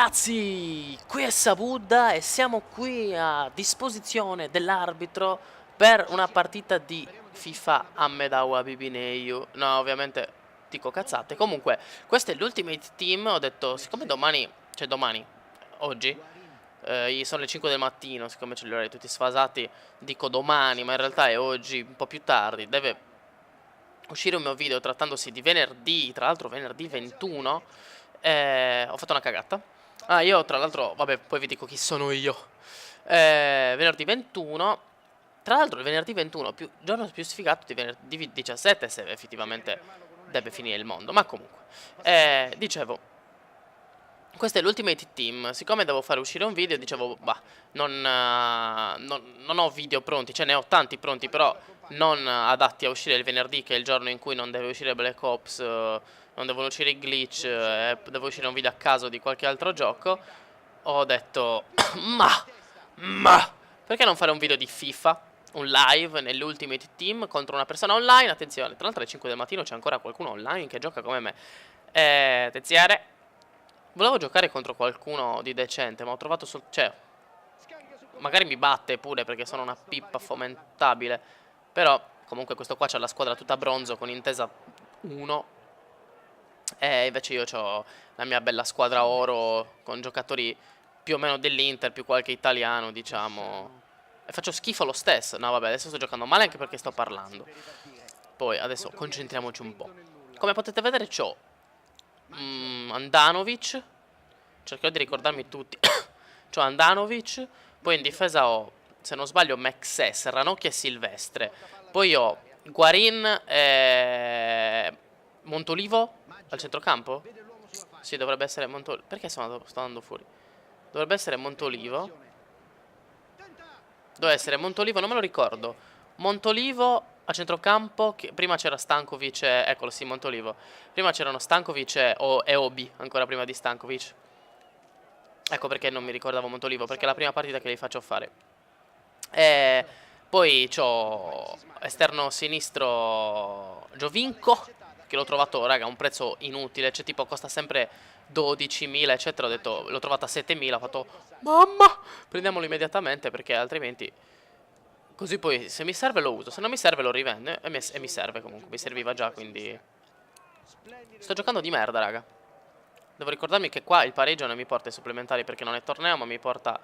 ragazzi, qui è Sabudda e siamo qui a disposizione dell'arbitro per una partita di FIFA Ammedawa Bibineyu. No, ovviamente dico cazzate. Comunque, questo è l'Ultimate Team. Ho detto, siccome domani, oggi, sono le 5 del mattino, siccome ce li orari tutti sfasati, dico domani, ma in realtà è oggi, un po' più tardi. Deve uscire un mio video trattandosi di venerdì, tra l'altro venerdì 21. Ho fatto una cagata. Ah, io tra l'altro, vabbè, poi vi dico chi sono io. Venerdì 21. Tra l'altro il venerdì 21, giorno più sfigato di venerdì 17, se effettivamente deve finire il mondo. Ma comunque, dicevo, questo è l'Ultimate Team. Siccome devo fare uscire un video, dicevo, bah, non ho video pronti, cioè ne ho tanti pronti, però non adatti a uscire il venerdì, che è il giorno in cui non deve uscire Black Ops, non devono uscire i glitch, devo uscire un video a caso di qualche altro gioco. Ho detto, ma, perché non fare un video di FIFA? Un live nell'Ultimate Team contro una persona online. Attenzione, tra l'altro alle 5 del mattino c'è ancora qualcuno online che gioca come me. Attenzione. Volevo giocare contro qualcuno di decente, ma ho trovato cioè, magari mi batte pure perché sono una pippa fomentabile. Però, comunque questo qua c'ha la squadra tutta bronzo con intesa 1. E invece io ho la mia bella squadra oro con giocatori più o meno dell'Inter, più qualche italiano, diciamo. E faccio schifo lo stesso. No, vabbè, adesso sto giocando male anche perché sto parlando. Poi, adesso concentriamoci un po'. Come potete vedere c'ho Andanovic. Cercherò di ricordarmi tutti. C'ho Andanovic. Poi in difesa ho, se non sbaglio, Mexes, Ranocchia e Silvestre. Poi ho Guarin e Montolivo al centrocampo? Sì, dovrebbe essere Montolivo. Perché sto andando fuori? Dovrebbe essere Montolivo. Dovrebbe essere Montolivo, non me lo ricordo. Montolivo a centrocampo, che prima c'era Stankovic eccolo sì, Montolivo. Prima c'erano Stankovic e Obi, ancora prima di Stankovic. Ecco perché non mi ricordavo Montolivo, perché è la prima partita che li faccio fare. E poi c'ho esterno sinistro Giovinco, che l'ho trovato, raga, a un prezzo inutile. Cioè tipo costa sempre 12.000 eccetera. Ho detto, l'ho trovato a 7.000. Ho fatto, mamma, prendiamolo immediatamente perché altrimenti, così poi se mi serve lo uso, se non mi serve lo rivende. E mi serve comunque, mi serviva già, quindi sto giocando di merda, raga. Devo ricordarmi che qua il pareggio non mi porta ai supplementari perché non è torneo, ma mi porta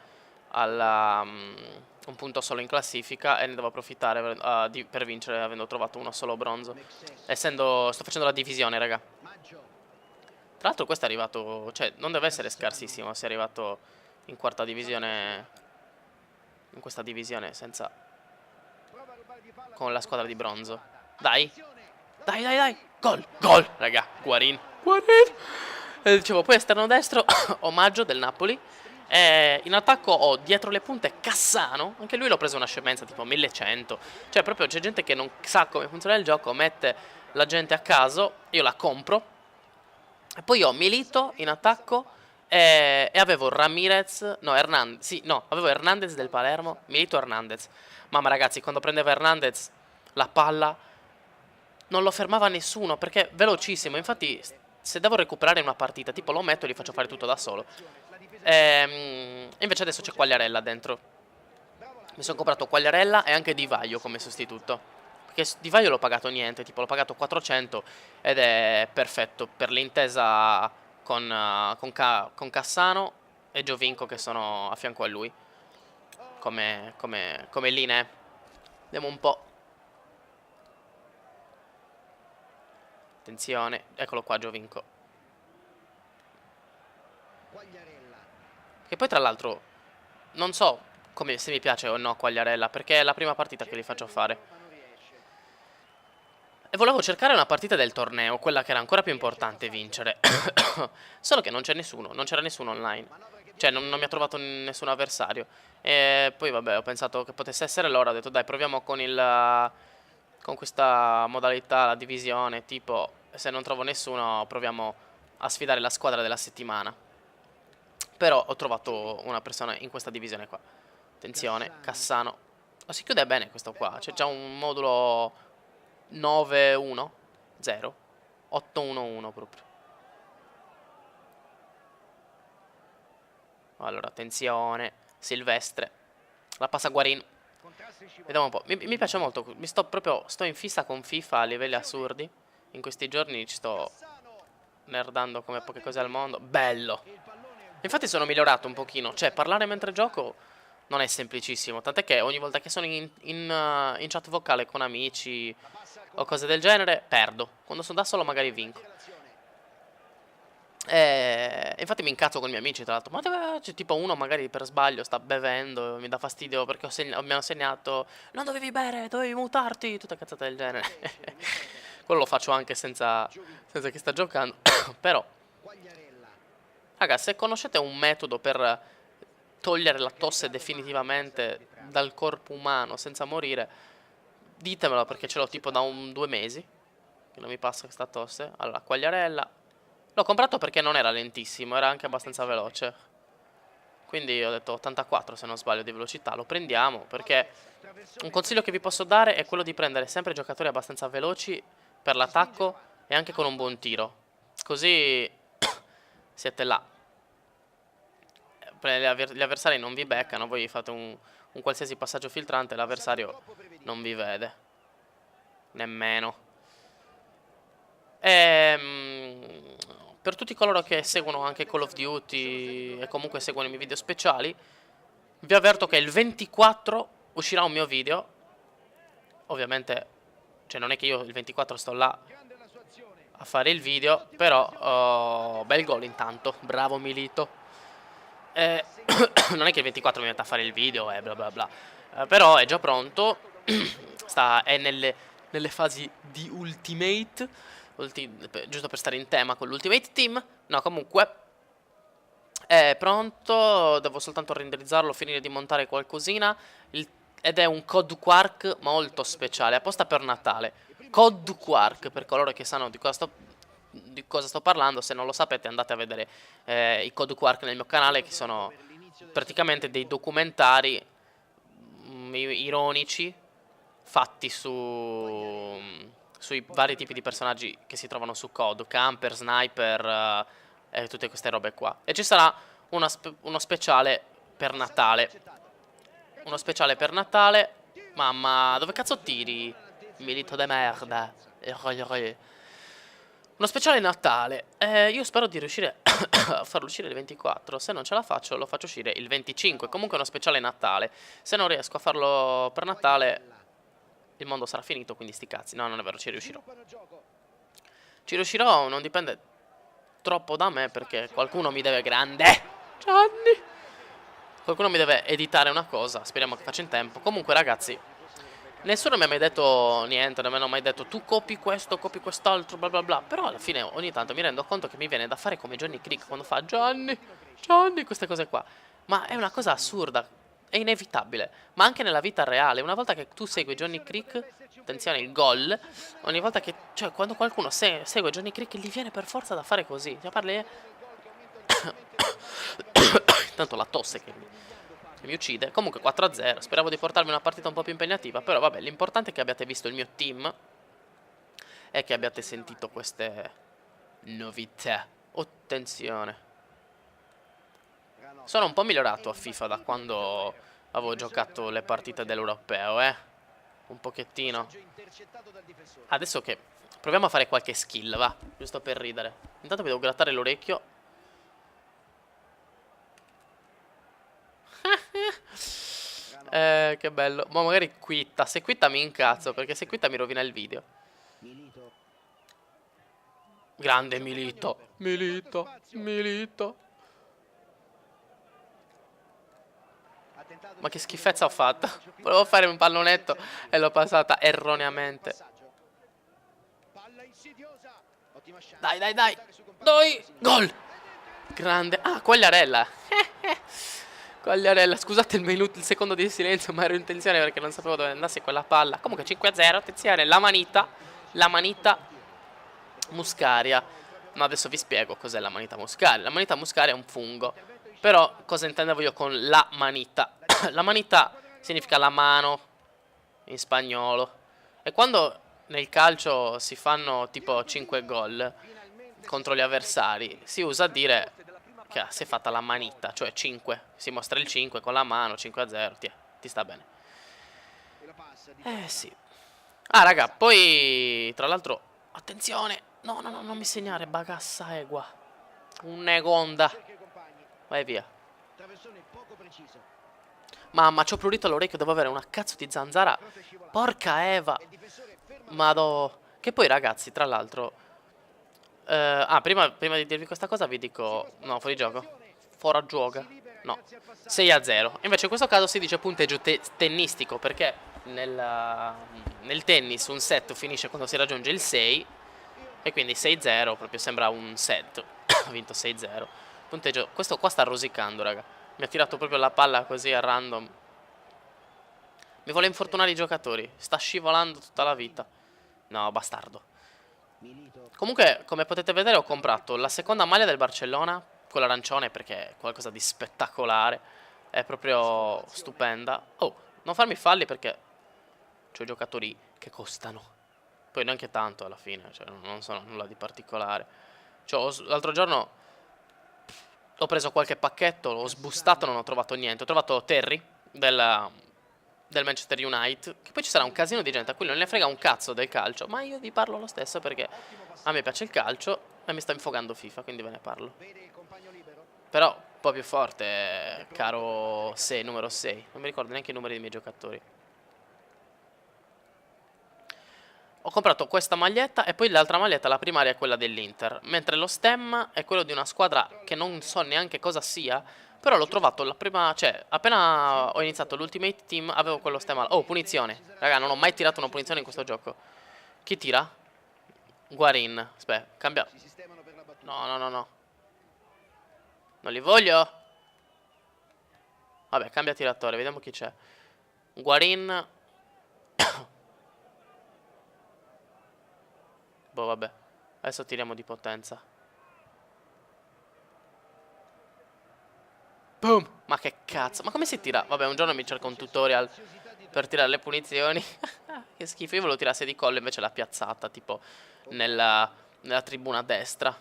alla, un punto solo in classifica. E ne devo approfittare per vincere, avendo trovato uno solo bronzo. Sto facendo la divisione, raga. Tra l'altro questo è arrivato, cioè non deve essere scarsissimo se è arrivato in quarta divisione, in questa divisione senza, con la squadra di bronzo. Dai, dai, dai, dai. Gol, gol, raga. Guarin, Guarin. Dicevo, poi esterno destro, Omaggio del Napoli. In attacco ho dietro le punte Cassano. Anche lui l'ho preso una scemenza tipo 1100. Cioè proprio c'è gente che non sa come funziona il gioco, mette la gente a caso, io la compro. E poi ho Milito in attacco e avevo Ramirez, no Hernandez, sì, no, avevo Hernandez del Palermo, Milito Hernandez. Mamma ragazzi, quando prendeva Hernandez la palla non lo fermava nessuno perché è velocissimo. Infatti se devo recuperare una partita tipo lo metto e gli faccio fare tutto da solo. Invece adesso c'è Quagliarella dentro. Mi sono comprato Quagliarella e anche Di Vaio come sostituto. Perché Di Vaio l'ho pagato niente, tipo l'ho pagato 400 ed è perfetto per l'intesa con Cassano e Giovinco che sono a fianco a lui. Come linee. Vediamo un po'. Attenzione, eccolo qua Giovinco. Che poi tra l'altro non so se mi piace o no Quagliarella, perché è la prima partita che li faccio fare. E volevo cercare una partita del torneo, quella che era ancora più importante vincere. Solo che non c'è nessuno, non c'era nessuno online. Cioè non mi ha trovato nessun avversario. E poi vabbè, ho pensato che potesse essere loro, ho detto dai proviamo con questa modalità, la divisione, tipo se non trovo nessuno proviamo a sfidare la squadra della settimana. Però ho trovato una persona in questa divisione qua. Attenzione, Cassano. Oh, si chiude bene questo qua, c'è già un modulo 9-1-0 8-1-1 proprio. Allora, attenzione. Silvestre. La passa Guarin. Vediamo un po'. Mi piace molto. Sto in fissa con FIFA a livelli assurdi. In questi giorni ci sto nerdando come poche cose al mondo. Bello. Infatti sono migliorato un pochino. Cioè, parlare mentre gioco non è semplicissimo. Tant'è che ogni volta che sono in chat vocale con amici o cose del genere, perdo. Quando sono da solo magari vinco. Infatti mi incazzo con i miei amici, tra l'altro. Ma c'è tipo uno magari per sbaglio sta bevendo, mi dà fastidio perché mi hanno segnato: non dovevi bere, dovevi mutarti, tutte cazzate del genere. Quello lo faccio anche senza chi sta giocando. Però, raga, se conoscete un metodo per togliere la tosse definitivamente dal corpo umano senza morire, ditemelo, perché ce l'ho tipo da 2 mesi che non mi passa questa tosse. Allora, quagliarella. L'ho comprato perché non era lentissimo, era anche abbastanza veloce. Quindi ho detto 84 se non sbaglio di velocità. Lo prendiamo perché un consiglio che vi posso dare è quello di prendere sempre giocatori abbastanza veloci per l'attacco e anche con un buon tiro. Così siete là. Gli avversari non vi beccano, voi fate un qualsiasi passaggio filtrante e l'avversario non vi vede. Nemmeno. Per tutti coloro che seguono anche Call of Duty e comunque seguono i miei video speciali, vi avverto che il 24 uscirà un mio video. Ovviamente, cioè non è che io il 24 sto là a fare il video, però bel gol intanto, bravo Milito. Non è che il 24 mi metta a fare il video e bla bla bla, però è già pronto. È nelle fasi di Ultimate. Giusto per stare in tema con l'Ultimate Team. No, comunque è pronto. Devo soltanto renderizzarlo, finire di montare qualcosina. Ed è un Code Quark molto speciale, apposta per Natale. Code Quark, per coloro che sanno di cosa sto parlando. Se non lo sapete, andate a vedere i Code Quark nel mio canale, che sono praticamente dei documentari ironici fatti sui vari tipi di personaggi che si trovano su COD, camper, sniper e tutte queste robe qua. E ci sarà uno speciale per Natale. Uno speciale per Natale. Mamma, dove cazzo tiri? Milito de merda. Uno speciale Natale. Io spero di riuscire a farlo uscire il 24. Se non ce la faccio, lo faccio uscire il 25. Comunque uno speciale Natale. Se non riesco a farlo per Natale, il mondo sarà finito, quindi sti cazzi. No, non è vero, ci riuscirò. Ci riuscirò, non dipende troppo da me, perché qualcuno mi deve... Grande! Gianni! Qualcuno mi deve editare una cosa, speriamo che faccia in tempo. Comunque, ragazzi, nessuno mi ha mai detto niente, non mi hanno mai detto tu copi questo, copi quest'altro, bla bla bla. Però alla fine ogni tanto mi rendo conto che mi viene da fare come Johnny Crick quando fa Gianni, queste cose qua. Ma è una cosa assurda. È inevitabile, ma anche nella vita reale. Una volta che tu segui Johnny Crick, attenzione il gol, ogni volta che, cioè quando qualcuno segue Johnny Crick, gli viene per forza da fare così. Cioè parli tanto la tosse che mi uccide. Comunque 4-0, speravo di portarmi una partita un po' più impegnativa, però vabbè, l'importante è che abbiate visto il mio team e che abbiate sentito queste novità. Attenzione. Sono un po' migliorato a FIFA da quando avevo giocato le partite dell'Europeo, un pochettino. Adesso che proviamo a fare qualche skill, va, giusto per ridere. Intanto mi devo grattare l'orecchio. Che bello. Ma magari quitta. Se quitta mi incazzo, perché se quitta mi rovina il video. Grande Milito. Milito. Ma che schifezza ho fatto. Volevo fare un pallonetto e l'ho passata erroneamente. Dai. Gol. Grande. Ah, Quagliarella. Quagliarella. Scusate il secondo di silenzio, ma ero in tensione perché non sapevo dove andasse quella palla. Comunque 5-0. Attenzione, la manita muscaria. Ma adesso vi spiego cos'è la manita muscaria. La manita muscaria è un fungo. Però cosa intendevo io con la manita? La manita significa la mano in spagnolo. E quando nel calcio si fanno tipo 5 gol contro gli avversari, si usa dire che si è fatta la manita, cioè 5. Si mostra il 5 con la mano, 5-0, ti sta bene. Sì. Ah, raga, poi, tra l'altro, attenzione. No, no, no, non mi segnare, bagassa egua. Un negonda. Vai via. Mamma, c'ho prurito all'orecchio, devo avere una cazzo di zanzara. Porca Eva. Madò. Che poi, ragazzi, tra l'altro... prima di dirvi questa cosa vi dico... No, fuori gioco. Fora gioca. No. 6-0. Invece in questo caso si dice punteggio tennistico, perché nel tennis un set finisce quando si raggiunge il 6. E quindi 6-0 proprio sembra un set. Ho vinto 6-0. Punteggio... Questo qua sta rosicando, raga. Mi ha tirato proprio la palla così a random. Mi vuole infortunare i giocatori. Sta scivolando tutta la vita. No, bastardo. Comunque, come potete vedere, ho comprato la seconda maglia del Barcellona, quella arancione, perché è qualcosa di spettacolare. È proprio stupenda. Oh, non farmi falli perché c'ho i giocatori che costano. Poi neanche tanto alla fine, cioè non sono nulla di particolare. Cioè, l'altro giorno ho preso qualche pacchetto, l'ho sbustato, non ho trovato niente. Ho trovato Terry del Manchester United, che poi ci sarà un casino di gente a cui non ne frega un cazzo del calcio, ma io vi parlo lo stesso perché a me piace il calcio e mi sta infogando FIFA, quindi ve ne parlo. Però un po' più forte, caro numero 6. Non mi ricordo neanche i numeri dei miei giocatori. Ho comprato questa maglietta e poi l'altra maglietta, la primaria, è quella dell'Inter, mentre lo stemma è quello di una squadra che non so neanche cosa sia, però l'ho trovato la prima, cioè appena ho iniziato l'Ultimate Team avevo quello stemma. Oh, punizione. Raga, non ho mai tirato una punizione in questo gioco. Chi tira? Guarin. Aspetta, cambia. No, no, no, no. Non li voglio. Vabbè, cambia tiratore, vediamo chi c'è. Guarin. Boh, vabbè. Adesso tiriamo di potenza. Boom! Ma che cazzo? Ma come si tira? Vabbè, un giorno mi cerco un tutorial per tirare le punizioni. Che schifo, io volevo tirasse di collo, invece l'ha piazzata, tipo, nella tribuna destra.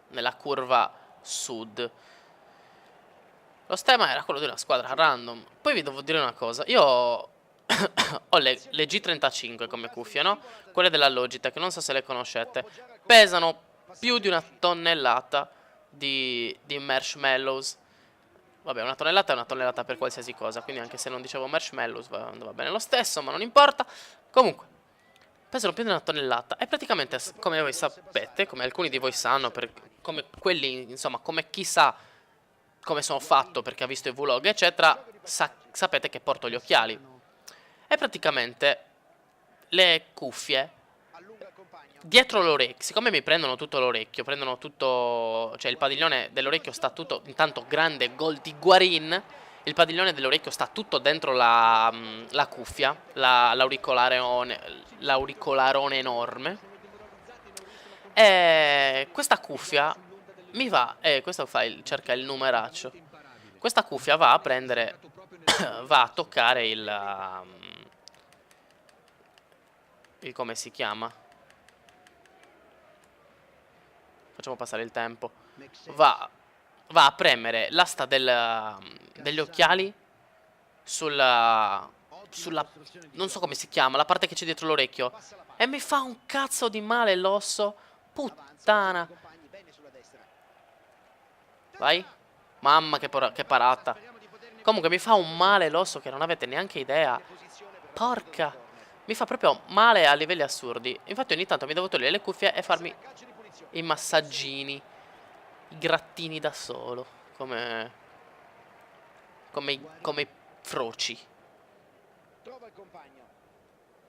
Nella curva sud. Lo stemma era quello di una squadra random. Poi vi devo dire una cosa. Io ho le G35 come cuffie, no? Quelle della Logitech, non so se le conoscete. Pesano più di una tonnellata di marshmallows. Vabbè, una tonnellata è una tonnellata per qualsiasi cosa, quindi anche se non dicevo marshmallows va bene lo stesso, ma non importa. Comunque, pesano più di una tonnellata e praticamente, come voi sapete, come alcuni di voi sanno, come quelli, insomma, come chi sa come sono fatto perché ha visto i vlog, eccetera, sapete che porto gli occhiali. E praticamente le cuffie dietro l'orecchio, siccome mi prendono tutto l'orecchio, prendono tutto, cioè il padiglione dell'orecchio sta tutto, intanto grande gol di Guarin, il padiglione dell'orecchio sta tutto dentro la cuffia, l'auricolarone enorme. E questa cuffia mi va, questo cerca il numeraccio. Questa cuffia va a prendere, va a toccare il come si chiama? Facciamo passare il tempo. Va a premere l'asta degli occhiali sulla non so come si chiama, la parte che c'è dietro l'orecchio. E mi fa un cazzo di male l'osso. Puttana. Vai. Mamma che parata. Comunque mi fa un male l'osso che non avete neanche idea. Porca. Mi fa proprio male a livelli assurdi. Infatti ogni tanto mi devo togliere le cuffie e farmi i massaggini, i grattini da solo. Come i froci.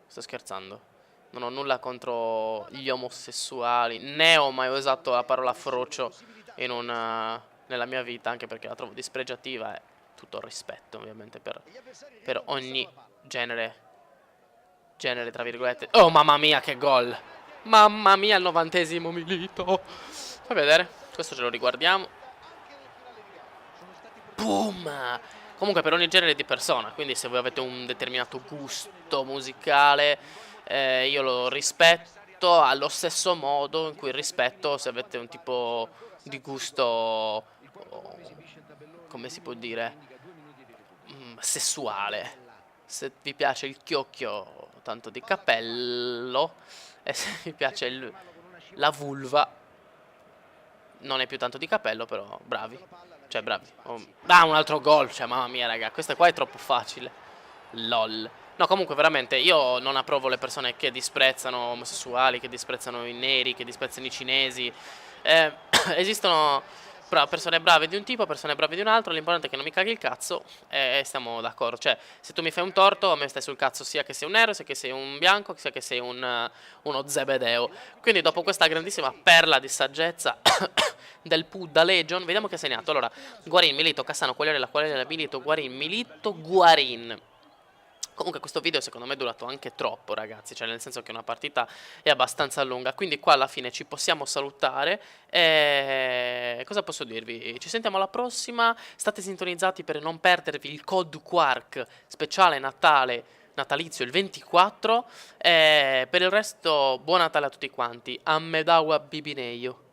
Sto scherzando. Non ho nulla contro gli omosessuali. Né ho mai usato la parola frocio nella mia vita, anche perché la trovo dispregiativa e tutto il rispetto ovviamente per ogni genere tra virgolette. Oh mamma mia che gol. Mamma mia il 90esimo Milito. Fai vedere. Questo ce lo riguardiamo. Boom. Comunque per ogni genere di persona. Quindi se voi avete un determinato gusto musicale, io lo rispetto allo stesso modo in cui rispetto se avete un tipo di gusto, come si può dire, sessuale. Se vi piace il chiocchio, tanto di cappello, e se vi piace la vulva, non è più tanto di cappello, però bravi. Cioè, bravi. Ah, un altro gol. Cioè, mamma mia, raga, questa qua è troppo facile. LOL. No, comunque, veramente, io non approvo le persone che disprezzano omosessuali, che disprezzano i neri, che disprezzano i cinesi. Eh, esistono persone brave di un tipo, persone brave di un altro. L'importante è che non mi caghi il cazzo e stiamo d'accordo. Cioè, se tu mi fai un torto, a me stai sul cazzo sia che sei un nero, sia che sei un bianco, sia che sei uno zebedeo. Quindi, dopo questa grandissima perla di saggezza del Pudda Legion, vediamo che ha segnato. Allora, Guarin, Milito, Cassano, Quagliarella, Quagliarella, Milito, Guarin, Milito, Guarin. Comunque questo video secondo me è durato anche troppo, ragazzi, cioè nel senso che una partita è abbastanza lunga, quindi qua alla fine ci possiamo salutare e cosa posso dirvi? Ci sentiamo alla prossima, state sintonizzati per non perdervi il Code Quark speciale natalizio il 24 e per il resto buon Natale a tutti quanti, Ammedawa Bibineio.